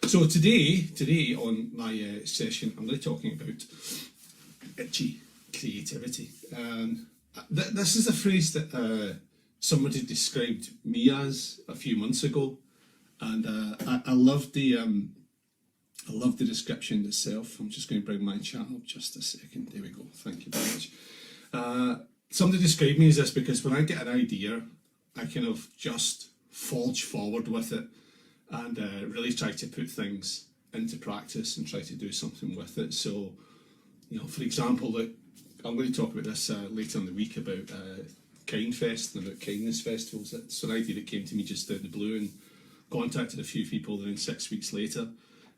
So today on my session, I'm going to be talking about itchy creativity. This is a phrase that somebody described me as a few months ago, and I love the description itself. I'm just going to bring my chat up just a second. There we go. Thank you very much. Somebody described me as this because when I get an idea, I kind of just forge forward with it and really try to put things into practice and try to do something with it. So, for example, I'm going to talk about this later in the week about Kindfest and about kindness festivals. It's an idea that came to me just out of the blue, and contacted a few people. Then 6 weeks later,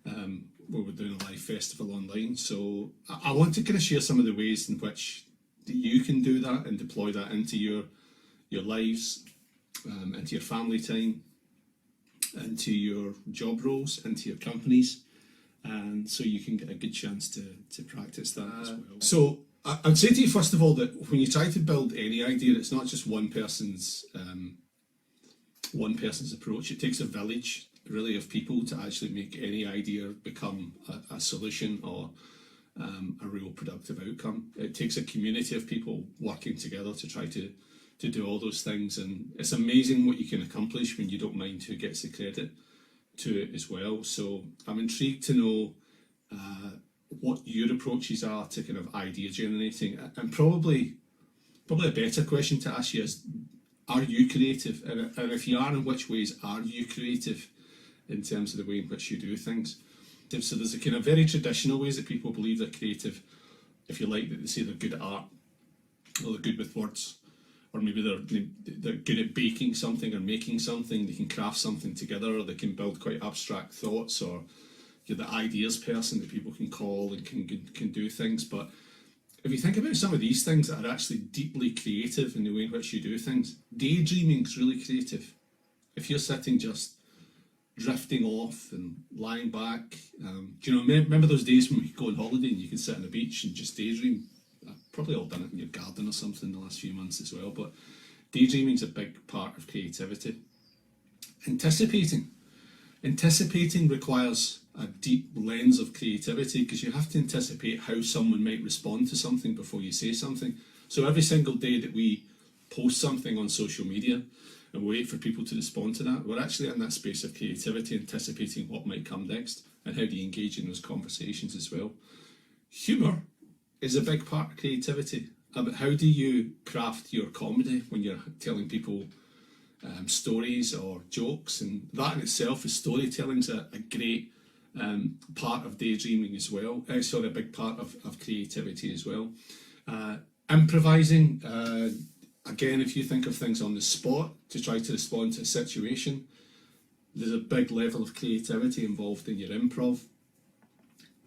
we were doing a live festival online. So I want to kind of share some of the ways in which you can do that and deploy that into your lives, into your family time, into your job roles, into your companies, and so you can get a good chance to practice that as well. So I'd say to you, first of all, that when you try to build any idea, it's not just one person's approach. It takes a village, really, of people to actually make any idea become a solution or a real productive outcome. It takes a community of people working together to try to do all those things, and it's amazing what you can accomplish when you don't mind who gets the credit to it as well. So I'm intrigued to know what your approaches are to kind of idea generating, and probably a better question to ask you is, are you creative? And if you are, in which ways are you creative in terms of the way in which you do things? So there's a kind of very traditional ways that people believe they're creative, if you like, that they say they're good at art, or they're good with words, or maybe they're good at baking something or making something. They can craft something together, or they can build quite abstract thoughts, or you're the ideas person that people can call and can do things. But if you think about some of these things that are actually deeply creative in the way in which you do things, daydreaming's really creative. If you're sitting just drifting off and lying back, remember those days when we could go on holiday and you could sit on the beach and just daydream? I've probably all done it in your garden or something in the last few months as well, but daydreaming's a big part of creativity. Anticipating requires a deep lens of creativity, because you have to anticipate how someone might respond to something before you say something. So every single day that we post something on social media and wait for people to respond to that, we're actually in that space of creativity, anticipating what might come next and how do you engage in those conversations as well. Humour is a big part of creativity. How do you craft your comedy when you're telling people stories or jokes? And that in itself is storytelling's a great part of daydreaming as well. A big part of creativity as well. Improvising, again, if you think of things on the spot to try to respond to a situation, there's a big level of creativity involved in your improv.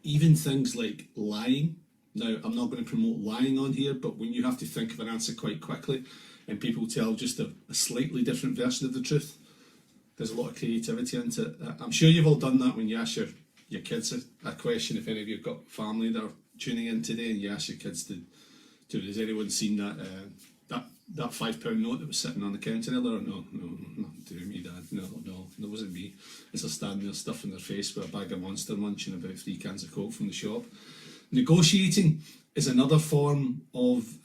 Even things like lying. Now, I'm not going to promote lying on here, but when you have to think of an answer quite quickly and people tell just a slightly different version of the truth, there's a lot of creativity into it. I'm sure you've all done that when you ask your kids a question. If any of you have got family that are tuning in today, and you ask your kids has anyone seen that £5 note that was sitting on the counter earlier? No, nothing to do with me, Dad. No, it wasn't me. As they're standing there stuffing their face with a bag of Monster Munch and about 3 cans of Coke from the shop. Negotiating is another form of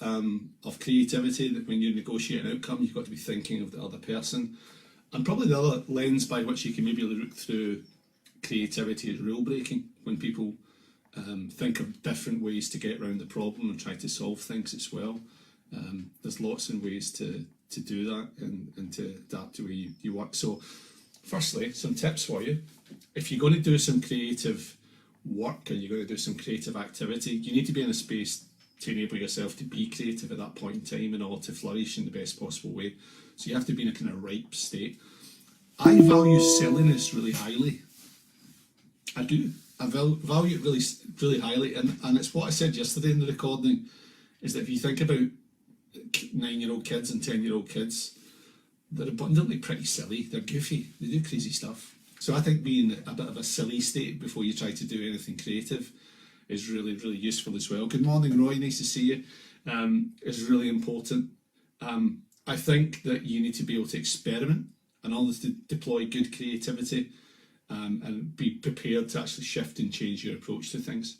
creativity, that when you negotiate an outcome, you've got to be thinking of the other person. And probably the other lens by which you can maybe look through creativity is rule breaking, when people think of different ways to get around the problem and try to solve things as well. There's lots of ways to do that and to adapt the way you work. So firstly, some tips for you. If you're going to do some creative work and you're going to do some creative activity, you need to be in a space to enable yourself to be creative at that point in time in order to flourish in the best possible way. So you have to be in a kind of ripe state. I value silliness really highly. I do. I value it really, really highly, and it's what I said yesterday in the recording, is that if you think about 9-year-old kids and 10-year-old kids, they're abundantly pretty silly. They're goofy. They do crazy stuff. So I think being a bit of a silly state before you try to do anything creative is really, really useful as well. Good morning, Roy. Nice to see you. Is really important. I think that you need to be able to experiment in order to deploy good creativity. and be prepared to actually shift and change your approach to things.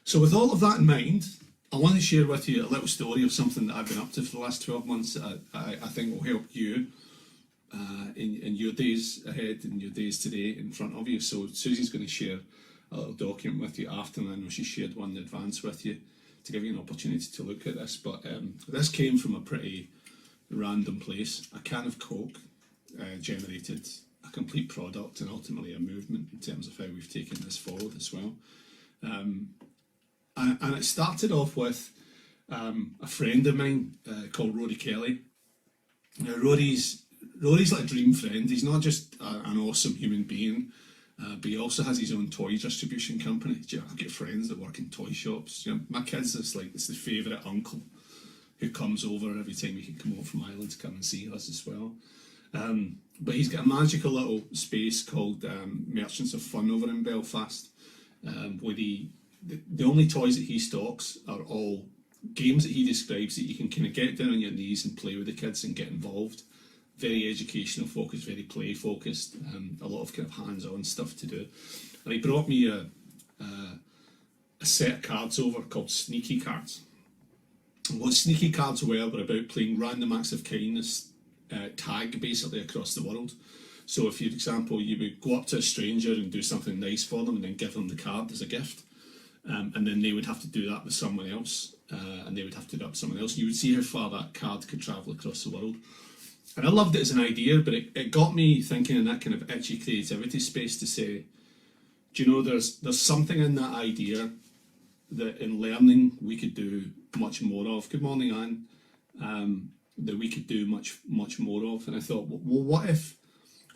So with all of that in mind, I want to share with you a little story of something that I've been up to for the last 12 months that I think will help you in your days ahead and your days today in front of you. So Susie's going to share a little document with you after, and I know she shared one in advance with you to give you an opportunity to look at this. But this came from a pretty random place. A can of Coke generated a complete product and ultimately a movement in terms of how we've taken this forward as well. And it started off with a friend of mine called Rory Kelly. Now Rory's like a dream friend. He's not just an awesome human being, but he also has his own toy distribution company. I've got friends that work in toy shops. You know, my kids, it's the favourite uncle who comes over every time he can come over from Ireland to come and see us as well. But he's got a magical little space called Merchants of Fun over in Belfast, where the only toys that he stocks are all games that he describes that you can kind of get down on your knees and play with the kids and get involved. Very educational focused, very play focused, a lot of kind of hands-on stuff to do. And he brought me a set of cards over called Sneaky Cards. And what Sneaky Cards were about playing random acts of kindness tag basically across the world. So if, for example, you would go up to a stranger and do something nice for them and then give them the card as a gift, and then they would have to do that with someone else, and they would have to do that with someone else. You would see how far that card could travel across the world. And I loved it as an idea, but it got me thinking in that kind of itchy creativity space to say, do you know, there's something in that idea that in learning we could do much more of. Good morning, Anne. That we could do much more of. And I thought, well, what if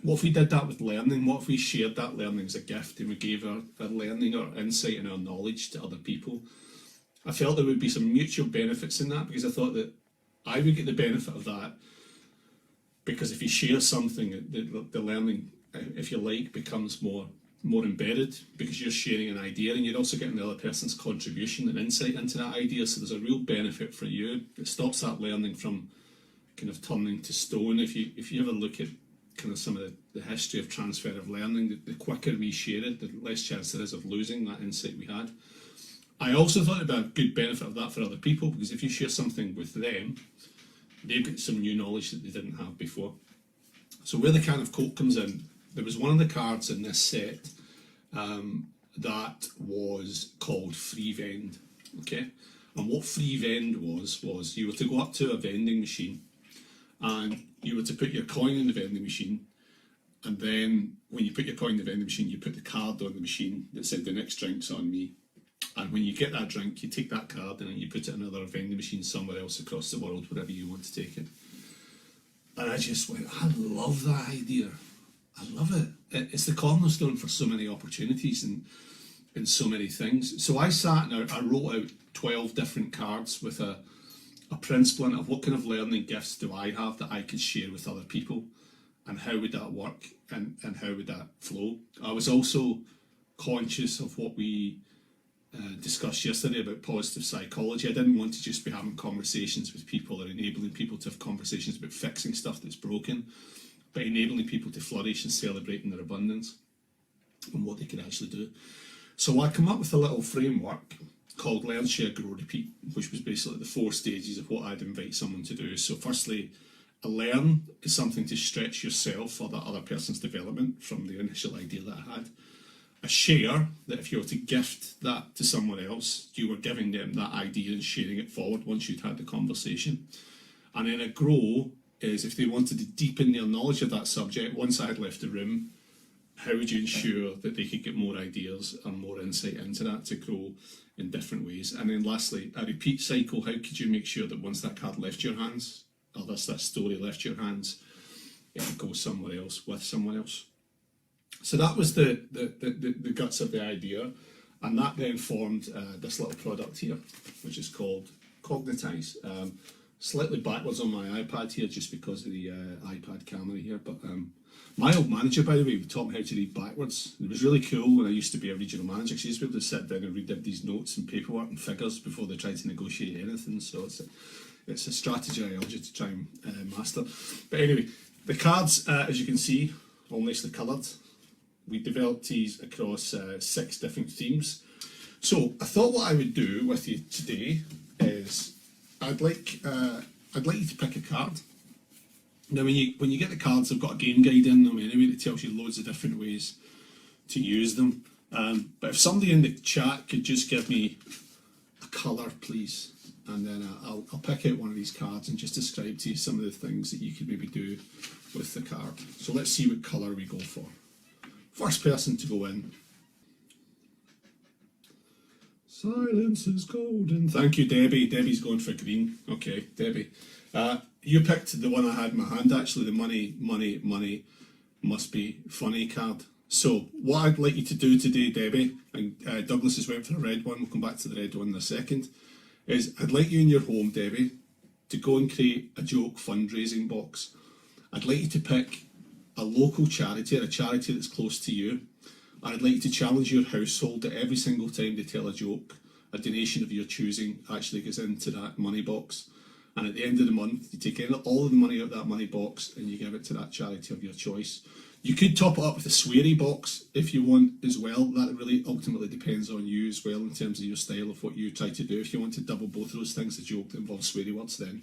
we did that with learning? What if we shared that learning as a gift and we gave our learning, our insight and our knowledge to other people? I felt there would be some mutual benefits in that, because I thought that I would get the benefit of that, because if you share something, the learning, if you like, becomes more embedded, because you're sharing an idea and you're also getting the other person's contribution and insight into that idea. So there's a real benefit for you. It stops that learning from kind of turning to stone. If you ever look at kind of some of the history of transfer of learning, the quicker we share it, the less chance there is of losing that insight we had. I also thought it'd be a good benefit of that for other people, because if you share something with them, they've got some new knowledge that they didn't have before. So where the can of Coke comes in, there was one of the cards in this set that was called Free Vend. Okay, and what Free Vend was you were to go up to a vending machine and you were to put your coin in the vending machine, and then when you put your coin in the vending machine, you put the card on the machine that said the next drink's on me. And when you get that drink, you take that card and then you put it in another vending machine somewhere else across the world, wherever you want to take it. And I just went, I love that idea. I love it. It's the cornerstone for so many opportunities and so many things. So I sat and I wrote out 12 different cards with a principle in it of what kind of learning gifts do I have that I could share with other people, and how would that work, and how would that flow. I was also conscious of what we discussed yesterday about positive psychology. I didn't want to just be having conversations with people or enabling people to have conversations about fixing stuff that's broken, but enabling people to flourish and celebrate in their abundance and what they can actually do. So I come up with a little framework called Learn, Share, Grow, Repeat, which was basically the 4 stages of what I'd invite someone to do. So firstly, a learn is something to stretch yourself for that other person's development from the initial idea that I had. A share, that if you were to gift that to someone else, you were giving them that idea and sharing it forward once you'd had the conversation. And then a grow is if they wanted to deepen their knowledge of that subject once I had left the room, how would you ensure that they could get more ideas and more insight into that to grow in different ways? And then lastly, a repeat cycle. How could you make sure that once that card left your hands, or that story left your hands, it would go somewhere else with someone else? So that was the guts of the idea, and that then formed this little product here, which is called Cognitize. Slightly backwards on my iPad here, just because of the iPad camera here, but my old manager, by the way, taught me how to read backwards. It was really cool when I used to be a regional manager, because I used to be able to sit down and read these notes and paperwork and figures before they tried to negotiate anything. So it's a strategy I urge you to try and master. But anyway, the cards, as you can see, all nicely coloured. we developed these across 6 different themes. So I thought what I would do with you today is I'd like you to pick a card. Now, when you get the cards, they've got a game guide in them anyway that tells you loads of different ways to use them. But if somebody in the chat could just give me a colour, please, and then I'll pick out one of these cards and just describe to you some of the things that you could maybe do with the card. So let's see what colour we go for. First person to go in. Silence is golden. Thank you, Debbie. Debbie's going for green. Okay, Debbie. You picked the one I had in my hand, actually, the money must be funny card. So what I'd like you to do today, Debbie, and Douglas has went for a red one, we'll come back to the red one in a second, is I'd like you in your home, Debbie, to go and create a joke fundraising box. I'd like you to pick a local charity or a charity that's close to you. And I'd like you to challenge your household that every single time they tell a joke, a donation of your choosing actually goes into that money box. And at the end of the month, you take all of the money out of that money box and you give it to that charity of your choice. You could top it up with a sweary box if you want as well. That really ultimately depends on you as well in terms of your style of what you try to do. If you want to double both of those things, a joke that involves sweary words, then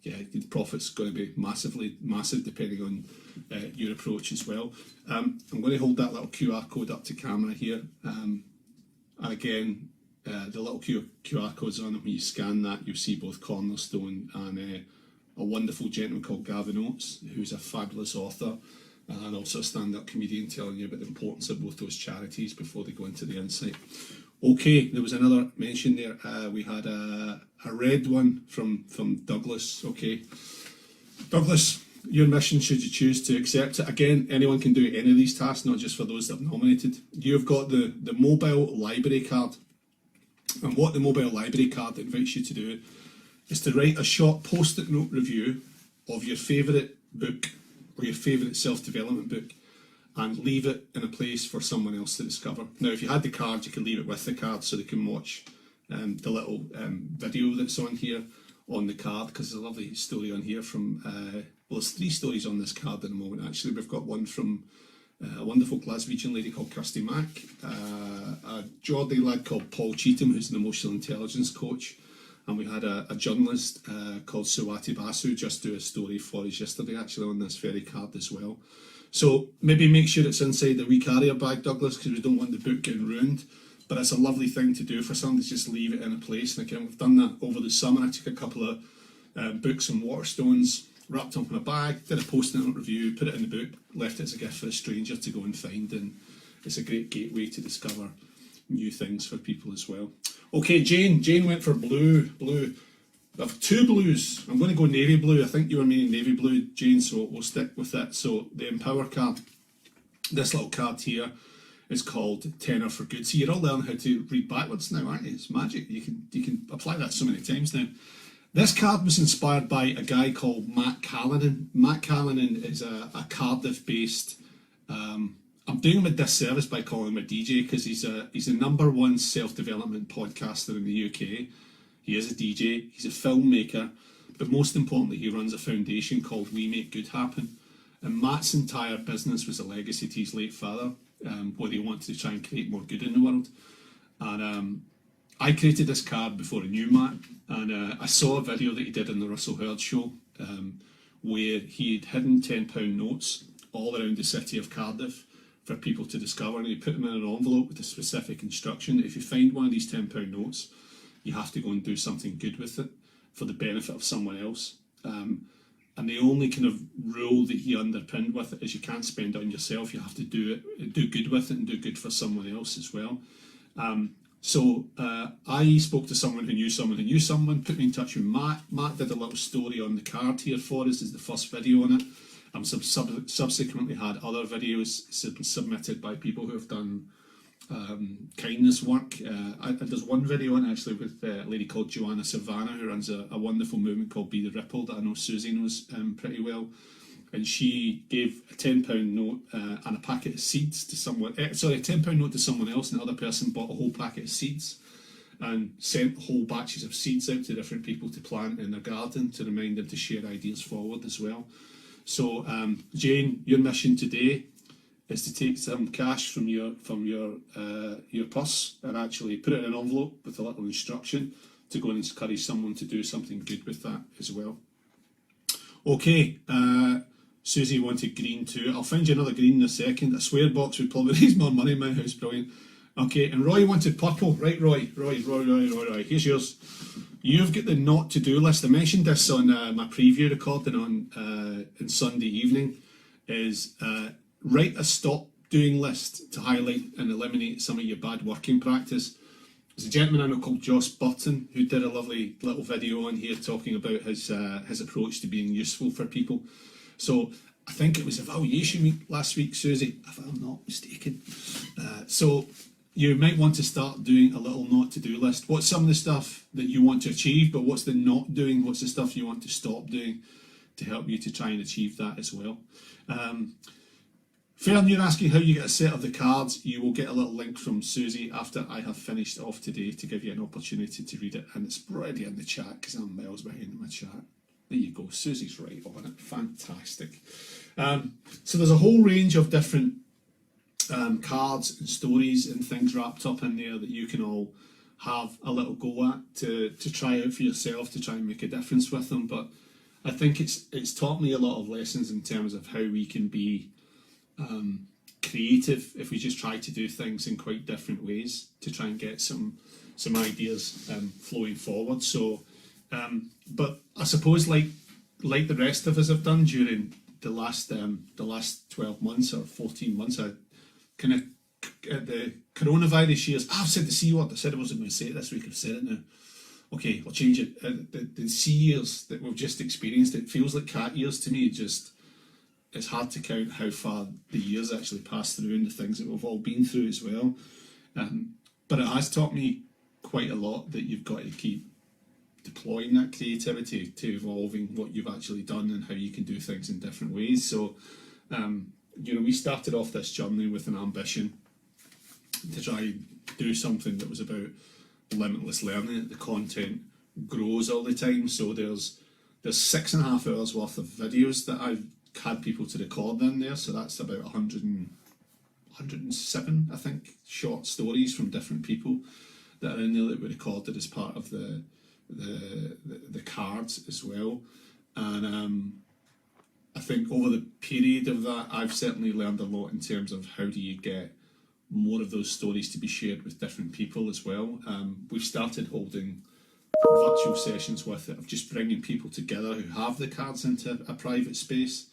yeah, the profit's going to be massive depending on your approach as well. I'm going to hold that little QR code up to camera here. And again, the little QR code's on it. When you scan that, you'll see both Cornerstone and a wonderful gentleman called Gavin Oates, who's a fabulous author and also a stand-up comedian, telling you about the importance of both those charities before they go into the insight. Okay, there was another mention there. We had a red one from Douglas. Okay, Douglas, your mission, should you choose to accept it. Again, anyone can do any of these tasks, not just for those that have nominated. You've got the mobile library card. And what the mobile library card invites you to do is to write a short post-it note review of your favourite book or your favourite self-development book and leave it in a place for someone else to discover. Now, if you had the card, you can leave it with the card so they can watch the little video that's on here on the card, because there's a lovely story on here from, well, there's 3 stories on this card at the moment, actually. We've got one from a wonderful Glaswegian lady called Kirsty Mack, a Geordie lad called Paul Cheetham, who's an emotional intelligence coach, and we had a journalist called Suwati Basu just do a story for us yesterday, actually, on this very card as well. So maybe make sure it's inside the wee carrier bag, Douglas, because we don't want the book getting ruined. But it's a lovely thing to do for someone to just leave it in a place. And again, we've done that over the summer. I took a couple of books and Waterstones, wrapped up in a bag, did a post-it note review, put it in the book, left it as a gift for a stranger to go and find, and it's a great gateway to discover new things for people as well. Okay, Jane went for blue. I have 2 blues. I'm going to go navy blue. I think you were meaning navy blue, Jane, so we'll stick with it. So the Empower card, this little card here, is called Tenor for Good. So you're all learning how to read backwards now, aren't you? It's magic. You can apply that so many times now. This card was inspired by a guy called Matt Callanan. Matt Callanan is a Cardiff-based. I'm doing him a disservice by calling him a DJ, because he's a #1 self-development podcaster in the UK. He is a DJ. He's a filmmaker, but most importantly, he runs a foundation called We Make Good Happen. And Matt's entire business was a legacy to his late father, where he wanted to try and create more good in the world. And I created this card before I knew Matt, and I saw a video that he did in the Russell Hurd show, where he had hidden £10 notes all around the city of Cardiff for people to discover, and he put them in an envelope with a specific instruction that if you find one of these £10 notes, you have to go and do something good with it for the benefit of someone else. And the only kind of rule that he underpinned with it is you can't spend it on yourself. You have to do good with it and do good for someone else as well. So I spoke to someone who knew someone, put me in touch with Matt. Matt did a little story on the card here for us as the first video on it. Subsequently had other videos submitted by people who have done kindness work. There's one video on actually with a lady called Joanna Savannah, who runs a wonderful movement called Be the Ripple that I know Susie knows pretty well. And she gave a £10 note and a packet of seeds to someone. Sorry, a £10 note to someone else, and the other person bought a whole packet of seeds and sent whole batches of seeds out to different people to plant in their garden to remind them to share ideas forward as well. So, Jane, your mission today is to take some cash from your purse and actually put it in an envelope with a little instruction to go and encourage someone to do something good with that as well. Okay, Susie wanted green too. I'll find you another green in a second. A swear box would probably raise more money in my house. Brilliant. Okay, and Roy wanted purple. Right, Roy. Here's yours. You've got the not to do list. I mentioned this on my preview recording on Sunday evening. Is write a stop doing list to highlight and eliminate some of your bad working practice. There's a gentleman I know called Joss Burton who did a lovely little video on here talking about his approach to being useful for people. So I think it was evaluation week last week, Susie, if I'm not mistaken. So you might want to start doing a little not to do list. What's some of the stuff that you want to achieve, but what's the not doing? What's the stuff you want to stop doing to help you to try and achieve that as well? Fern, you're asking how you get a set of the cards. You will get a little link from Susie after I have finished off today to give you an opportunity to read it, and it's already in the chat because I'm miles behind in my chat. There you go, Susie's right on it. Fantastic. So there's a whole range of different cards and stories and things wrapped up in there that you can all have a little go at to try out for yourself, to try and make a difference with them. But I think it's taught me a lot of lessons in terms of how we can be creative if we just try to do things in quite different ways to try and get some ideas flowing forward. So but I suppose like the rest of us have done during the last 12 months or 14 months, I kind of the coronavirus years, I've said the C word. I said I wasn't going to say it this week. I've said it now. Okay, I'll change it. The C years that we've just experienced, it feels like cat years to me. It's hard to count how far the years actually pass through and the things that we've all been through as well. But it has taught me quite a lot that you've got to keep deploying that creativity to evolving what you've actually done and how you can do things in different ways. So, we started off this journey with an ambition to try and do something that was about limitless learning. The content grows all the time. So there's 6.5 hours worth of videos that I've had people to record in there. So that's about 107, I think, short stories from different people that are in there that we recorded as part of the cards as well. And I think over the period of that, I've certainly learned a lot in terms of how do you get more of those stories to be shared with different people as well. We've started holding virtual sessions with it, of just bringing people together who have the cards into a private space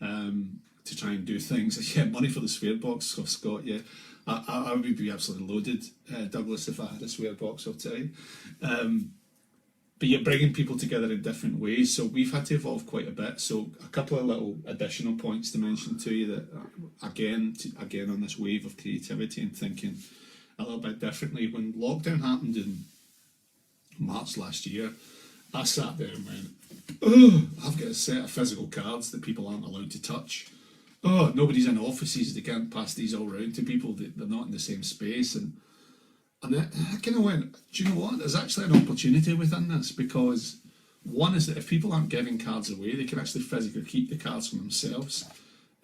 to try and do things. Yeah, money for the swear box, Scott, yeah. I would be absolutely loaded, Douglas, if I had a swear box, I'll tell you. But you're bringing people together in different ways, so we've had to evolve quite a bit. So a couple of little additional points to mention to you that, again on this wave of creativity and thinking a little bit differently. When lockdown happened in March last year, I sat there and went, oh, I've got a set of physical cards that people aren't allowed to touch. Oh, nobody's in offices, they can't pass these all around to people, they're not in the same space. And I kind of went, do you know what? There's actually an opportunity within this, because one is that if people aren't giving cards away, they can actually physically keep the cards for themselves.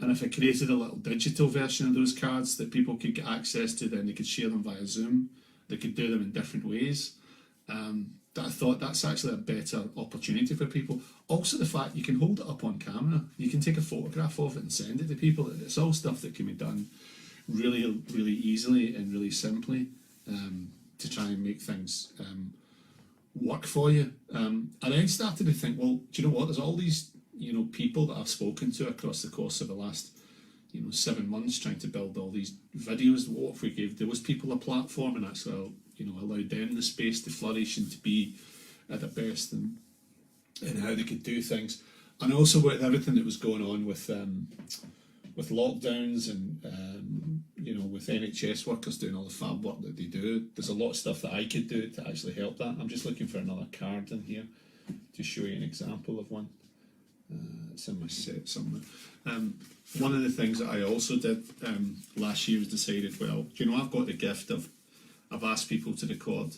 And if I created a little digital version of those cards that people could get access to, then they could share them via Zoom. They could do them in different ways. That I thought that's actually a better opportunity for people. Also the fact you can hold it up on camera. You can take a photograph of it and send it to people. It's all stuff that can be done really, really easily and really simply. To try and make things work for you. I then started to think, well, do you know what? There's all these, people that I've spoken to across the course of the last, 7 months, trying to build all these videos. What if we gave those people a platform and actually, allowed them the space to flourish and to be at their best and how they could do things. And also with everything that was going on with lockdowns and with NHS workers doing all the fab work that they do, there's a lot of stuff that I could do to actually help that. I'm just looking for another card in here to show you an example of one. It's in my set somewhere. One of the things that I also did last year was decided, well, I've got the gift of, I've asked people to record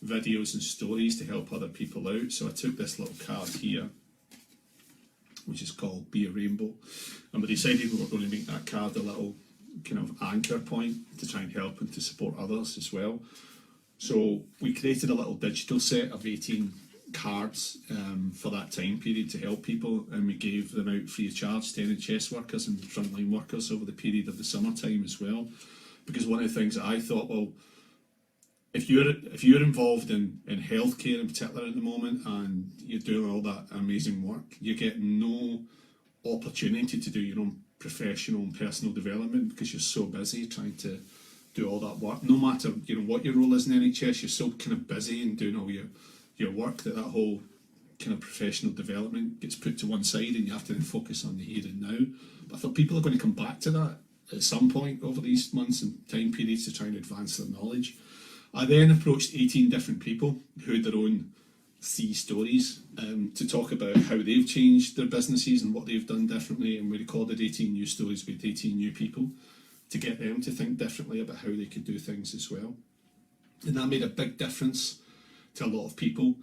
videos and stories to help other people out. So I took this little card here, which is called Be a Rainbow, and we decided we were going to make that card a little kind of anchor point to try and help and to support others as well. So we created a little digital set of 18 cards for that time period to help people, and we gave them out free of charge to NHS workers and frontline workers over the period of the summertime as well. Because one of the things that I thought, well, if you're involved in healthcare in particular at the moment, and you're doing all that amazing work, you get no opportunity to do your own professional and personal development because you're so busy trying to do all that work. No matter what your role is in NHS, you're so kind of busy and doing all your work that whole kind of professional development gets put to one side, and you have to then focus on the here and now. But I thought people are going to come back to that at some point over these months and time periods to try and advance their knowledge. I then approached 18 different people who had their own 3 stories to talk about how they've changed their businesses and what they've done differently, and we recorded 18 new stories with 18 new people to get them to think differently about how they could do things as well. And that made a big difference to a lot of people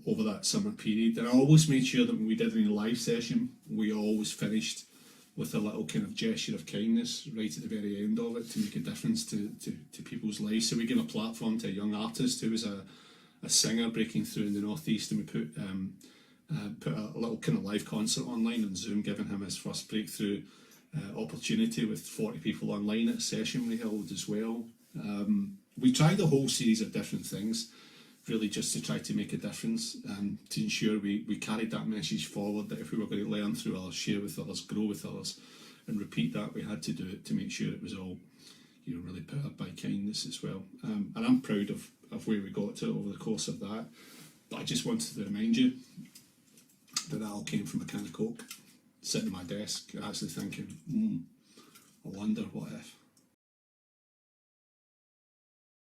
over that summer period. And I always made sure that when we did any live session, we always finished with a little kind of gesture of kindness right at the very end of it to make a difference to people's lives. So we gave a platform to a young artist who was a singer breaking through in the Northeast, and we put a little kind of live concert online on Zoom, giving him his first breakthrough opportunity with 40 people online at a session we held as well. We tried a whole series of different things, really just to try to make a difference, to ensure we carried that message forward, that if we were going to learn through others, share with others, grow with others, and repeat that, we had to do it to make sure it was all really powered by kindness as well. And I'm proud of where we got to over the course of that. But I just wanted to remind you that all came from a can of Coke, sitting at my desk, actually thinking, I wonder what if.